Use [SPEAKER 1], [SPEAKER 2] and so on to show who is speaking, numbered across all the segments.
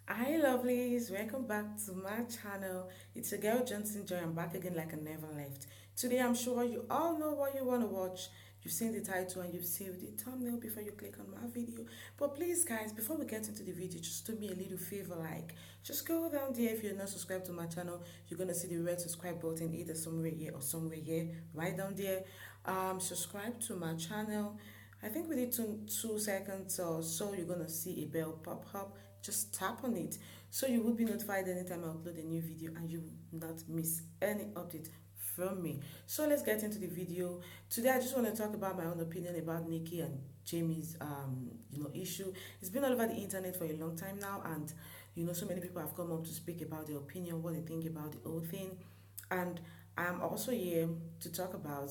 [SPEAKER 1] Hi lovelies, welcome back to my channel. It's a girl Johnson Joy. I'm back again like I never left. Today I'm sure you all know what you want to watch. You've seen the title and you've seen the thumbnail before you click on my video. But please guys, before we get into the video, just do me a little favor, like just go down there. If you're not subscribed to my channel, you're gonna see the red subscribe button either somewhere here or somewhere here, right down there. Subscribe to my channel. I think within two seconds or so, you're gonna see a bell pop up. Just tap on it so you will be notified anytime I upload a new video and you will not miss any update from me. So let's get into the video. Today I just want to talk about my own opinion about Nikki and Jamie's issue. It's been all over the internet for a long time now, and so many people have come up to speak about their opinion, what they think about the whole thing. And I'm also here to talk about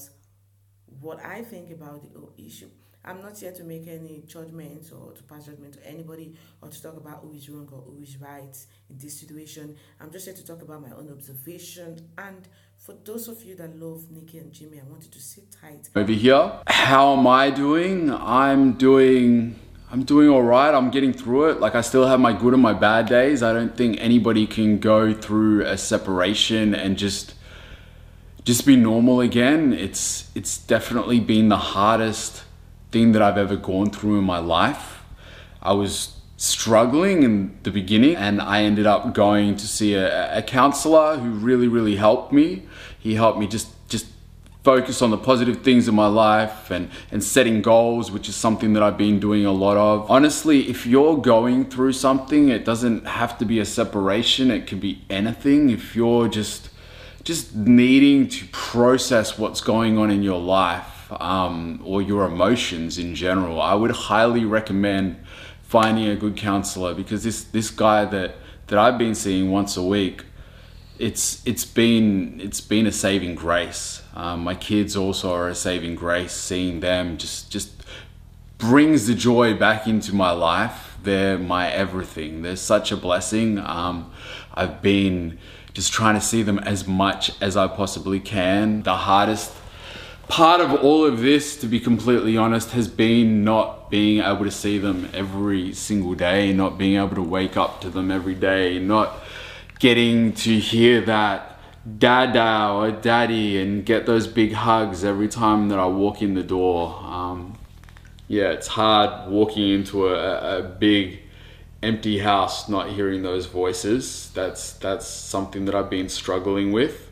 [SPEAKER 1] what I think about the whole issue. I'm not here to make any judgments or to pass judgment to anybody or to talk about who is wrong or who is right in this situation. I'm just here to talk about my own observation. And for those of you that love Nikki and Jamie, I want you to sit tight.
[SPEAKER 2] Over here, how am I doing? I'm doing all right. I'm getting through it. Like, I still have my good and my bad days. I don't think anybody can go through a separation and just be normal again. It's definitely been the hardest thing that I've ever gone through in my life. I was struggling in the beginning and I ended up going to see a counselor who really helped me. He helped me just focus on the positive things in my life and setting goals, which is something that I've been doing a lot of. Honestly, if you're going through something, it doesn't have to be a separation. It could be anything. If you're just needing to process what's going on in your life, or your emotions in general, I would highly recommend finding a good counselor, because this guy that I've been seeing once a week, it's been a saving grace. My kids also are a saving grace. Seeing them just brings the joy back into my life. They're my everything. They're such a blessing. I've been just trying to see them as much as I possibly can. The hardest part of all of this, to be completely honest, has been not being able to see them every single day, not being able to wake up to them every day, not getting to hear that dada or daddy and get those big hugs every time that I walk in the door. Yeah, it's hard walking into a big empty house, not hearing those voices. That's something that I've been struggling with.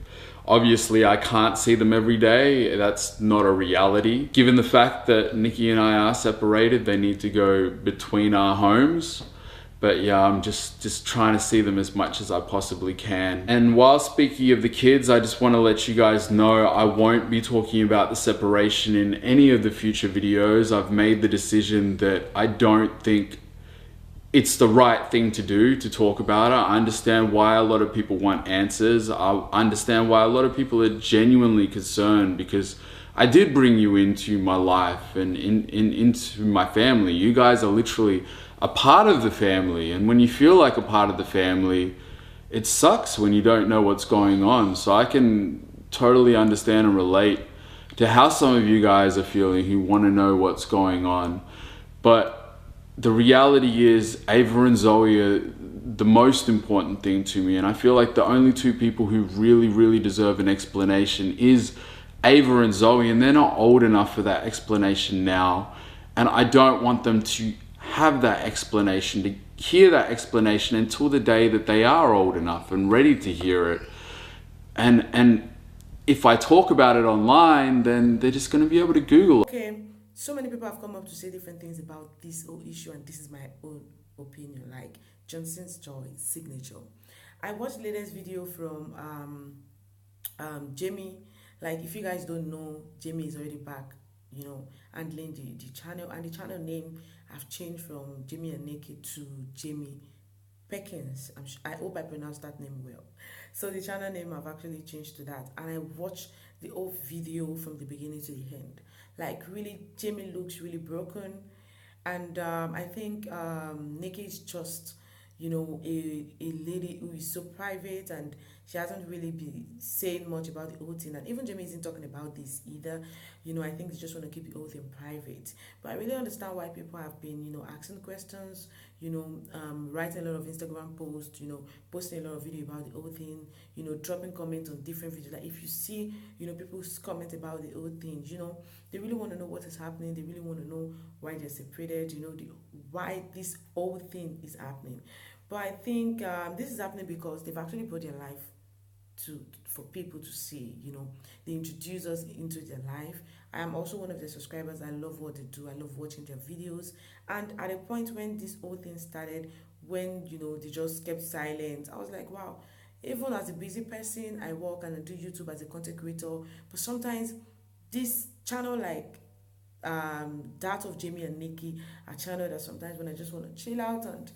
[SPEAKER 2] Obviously, I can't see them every day. That's not a reality. Given the fact that Nikki and I are separated, they need to go between our homes. But yeah, I'm just trying to see them as much as I possibly can. And while speaking of the kids, I just want to let you guys know I won't be talking about the separation in any of the future videos. I've made the decision that I don't think it's the right thing to do to talk about it. I understand why a lot of people want answers. I understand why a lot of people are genuinely concerned, because I did bring you into my life and into my family. You guys are literally a part of the family. And when you feel like a part of the family, it sucks when you don't know what's going on. So I can totally understand and relate to how some of you guys are feeling who want to know what's going on. But the reality is, Ava and Zoe are the most important thing to me, and I feel like the only two people who really deserve an explanation is Ava and Zoe, and they're not old enough for that explanation now, and I don't want them to have that explanation, to hear that explanation until the day that they are old enough and ready to hear it. And if I talk about it online, then they're just going to be able to Google it.
[SPEAKER 1] Okay, so many people have come up to say different things about this whole issue, and this is my own opinion, like Johnson's Joy signature. I watched the latest video from Jamie. Like, if you guys don't know, Jamie is already back, handling the channel, and the channel name have changed from Jamie and Nikki to Jamie Perkins. I hope I pronounced that name well. So the channel name have actually changed to that, and I watched the whole video from the beginning to the end. Like, really, Jamie looks really broken, and I think Nikki is just a lady who is so private, and she hasn't really been saying much about the whole thing, and even Jamie isn't talking about this either. I think they just want to keep the whole thing private. But I really understand why people have been, asking questions, writing a lot of Instagram posts, posting a lot of video about the whole thing, dropping comments on different videos. Like if you see, people's comment about the whole thing, they really want to know what is happening. They really want to know why they're separated, why this whole thing is happening. But I think this is happening because they've actually brought their life for people to see. They introduce us into their life. I am also one of their subscribers. I love what they do. I love watching their videos. And at a point when this whole thing started, when they just kept silent, I was like, wow. Even as a busy person, I work and I do YouTube as a content creator. But sometimes this channel, like that of Jamie and Nikki, a channel that sometimes when I just want to chill out and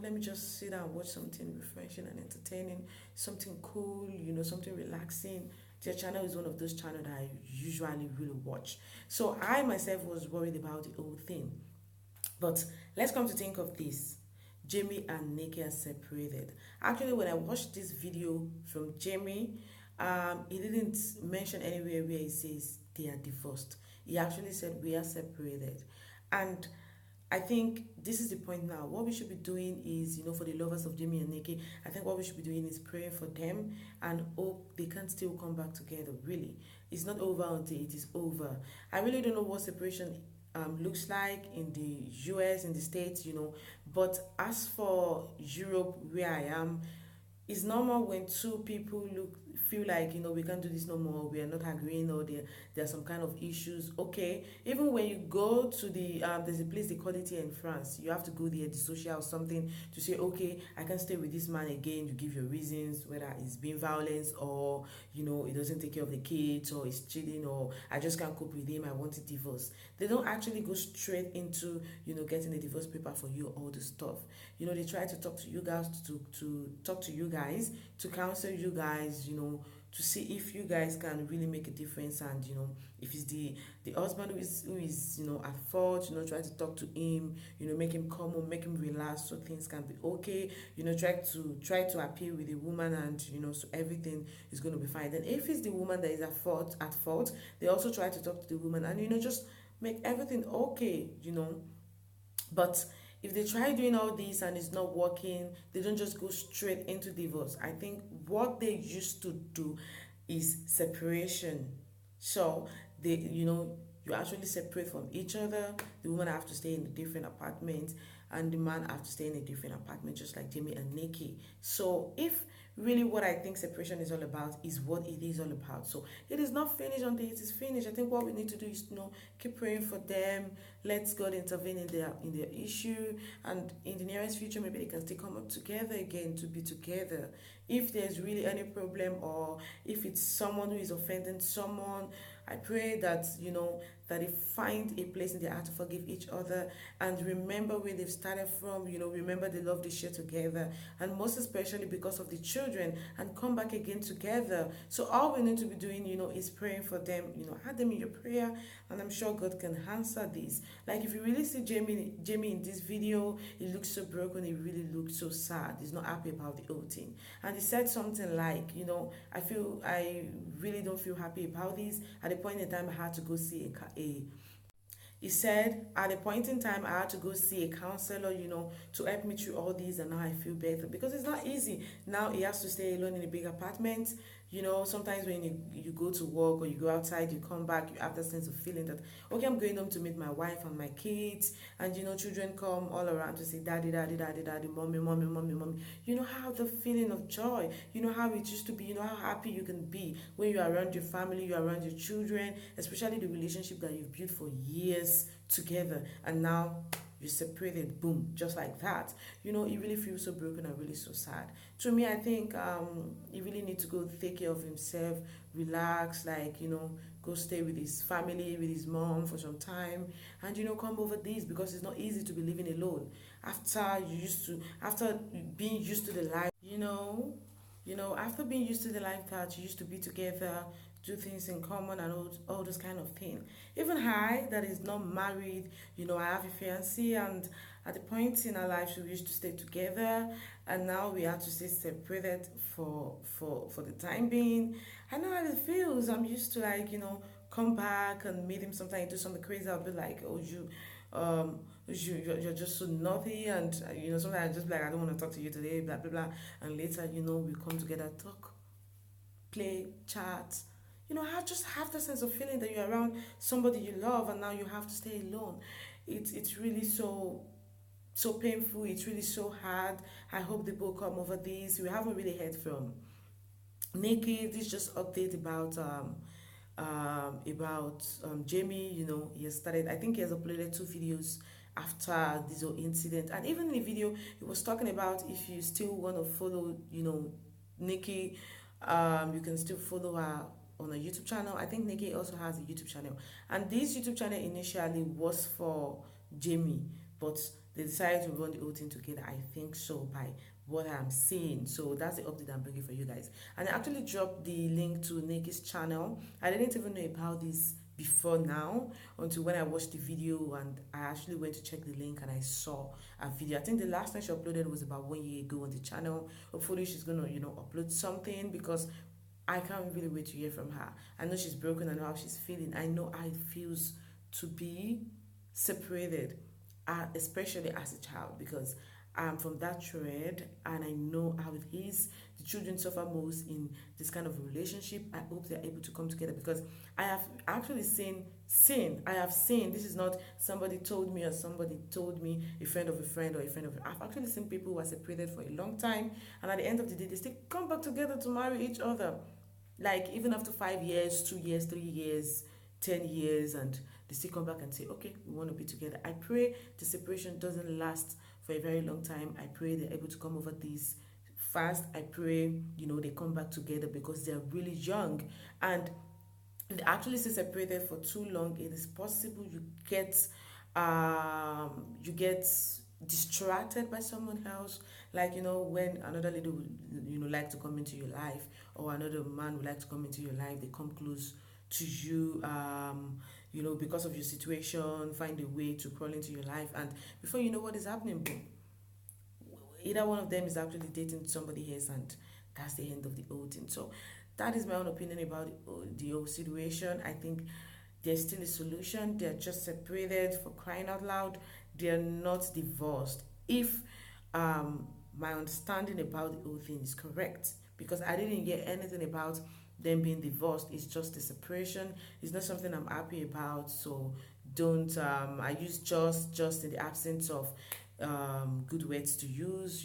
[SPEAKER 1] let me just sit down and watch something refreshing and entertaining, something cool, something relaxing. Their channel is one of those channels that I usually really watch. So I myself was worried about the whole thing. But let's come to think of this. Jamie and Nikki are separated. Actually, when I watched this video from Jamie, he didn't mention anywhere where he says they are divorced. He actually said we are separated. And I think this is the point now. What we should be doing is, for the lovers of Jamie and Nikki, I think what we should be doing is praying for them and hope they can still come back together. Really, it's not over until it is over. I really don't know what separation looks like in the US, in the States, but as for Europe, where I am, it's normal when two people feel like we can't do this no more, we are not agreeing, or there are some kind of issues. Okay, even when you go to the there's a place they call it here in France, you have to go there, the social or something, to say okay, I can't stay with this man again. You give your reasons, whether it's being violence, or he doesn't take care of the kids, or he's cheating, or I just can't cope with him, I want a divorce. They don't actually go straight into getting a divorce paper for you, all the stuff. They try to talk to you guys, to talk to you guys, to counsel you guys, to see if you guys can really make a difference. And if it's the husband who is at fault, try to talk to him, make him come home, make him relax, so things can be okay. Try to appeal with the woman, and so everything is going to be fine. Then if it's the woman that is at fault, they also try to talk to the woman, and just make everything okay. But if they try doing all this and it's not working, they don't just go straight into divorce. I think what they used to do is separation. So you actually separate from each other. The woman have to stay in a different apartment, and the man have to stay in a different apartment, just like Jamie and Nikki. So if really what I think separation is all about is what it is all about. So it is not finished until it is finished. I think what we need to do is keep praying for them. Let God intervene in their issue, and in the nearest future maybe they can still come up together again, to be together. If there's really any problem, or if it's someone who is offending someone, I pray that that they find a place in their heart to forgive each other, and remember where they've started from. Remember the love they share together, and most especially because of the children, and come back again together. So all we need to be doing is praying for them. Add them in your prayer, and I'm sure God can answer this. Like if you really see Jamie in this video, he looks so broken, he really looks so sad, he's not happy about the whole thing. And he said something like, I really don't feel happy about this. At a point in time, I had to go see he said, at a point in time, I had to go see a counselor, to help me through all these, and now I feel better. Because it's not easy. Now he has to stay alone in a big apartment. Sometimes when you go to work or you go outside, you come back, you have that sense of feeling that, okay, I'm going home to meet my wife and my kids. And, children come all around to say, daddy, daddy, daddy, daddy, mommy, mommy, mommy, mommy. How the feeling of joy, how it used to be, how happy you can be when you're around your family, you're around your children, especially the relationship that you've built for years together. And now you separated, boom, just like that. He really feels so broken and really so sad. To me, I think he really needs to go take care of himself, relax, go stay with his family, with his mom for some time, and come over this, because it's not easy to be living alone after being used to the life, after being used to the life that you used to be together, do things in common and all those kind of things. Even I, that is not married, I have a fiancé, and at the point in our lives we used to stay together, and now we have to stay separated for the time being. I know how it feels. I'm used to, like, come back and meet him sometime, do something crazy. I'll be like, oh, you're just so naughty, and sometimes I just be like, I don't want to talk to you today, blah blah blah, and later, we come together, talk, play, chat. I just have the sense of feeling that you're around somebody you love, and now you have to stay alone. It's really so painful. It's really so hard. I hope they both come over this. We haven't really heard from Nikki. This just update about Jamie. He has started. I think he has uploaded 2 videos after this whole incident, and even in the video, he was talking about, if you still want to follow, Nikki, you can still follow her on a YouTube channel. I think Nikki also has a YouTube channel, and this YouTube channel initially was for Jamie, but they decided to run the whole thing together. I think so, by what I'm seeing. So that's the update I'm bringing for you guys. And I actually dropped the link to Nikki's channel. I didn't even know about this before now, until when I watched the video, and I actually went to check the link and I saw a video. I think the last time she uploaded was about 1 year ago on the channel. Hopefully she's gonna upload something, because I can't really wait to hear from her. I know she's broken. I know how she's feeling. I know how it feels to be separated, especially as a child, because I'm from that thread and I know how it is. The children suffer most in this kind of relationship. I hope they're able to come together, because I have actually seen, this is not somebody told me or somebody told me, a friend of a friend or a friend of I've actually seen people who are separated for a long time, and at the end of the day they still come back together to marry each other, like even after 5 years, 2 years, 3 years, 10 years, and they still come back and say, okay, we want to be together. I pray the separation doesn't last for a very long time. I pray they're able to come over this fast. I pray, they come back together, because they're really young, and they actually stay separated for too long. It is possible you get distracted by someone else, like, when another lady would, like to come into your life, or another man would like to come into your life. They come close to you, because of your situation, find a way to crawl into your life, and before you know what is happening, boom, either one of them is actually dating somebody else, and that's the end of the whole thing. So that is my own opinion about the whole situation. I think there's still a solution. They're just separated, for crying out loud. They're not divorced, if my understanding about the whole thing is correct, because I didn't hear anything about them being divorced. It's just a separation. It's not something I'm happy about. So don't I use just in the absence of good words to use.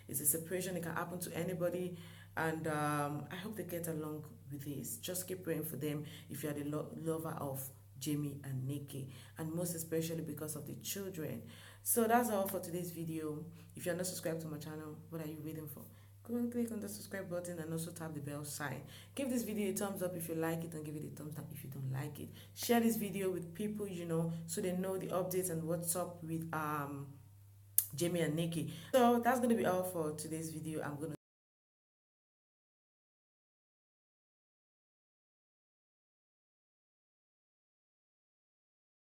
[SPEAKER 1] It's a separation. It can happen to anybody, and I hope they get along with this. Just keep praying for them if you are the lover of Jamie and Nikki, and most especially because of the children. So that's all for today's video. If you're not subscribed to my channel, what are you waiting for? Go and click on the subscribe button, and also tap the bell sign. Give this video a thumbs up if you like it, and give it a thumbs down if you don't like it. Share this video with people so they know the updates and what's up with Jamie and Nikki. So that's gonna be all for today's video. I'm gonna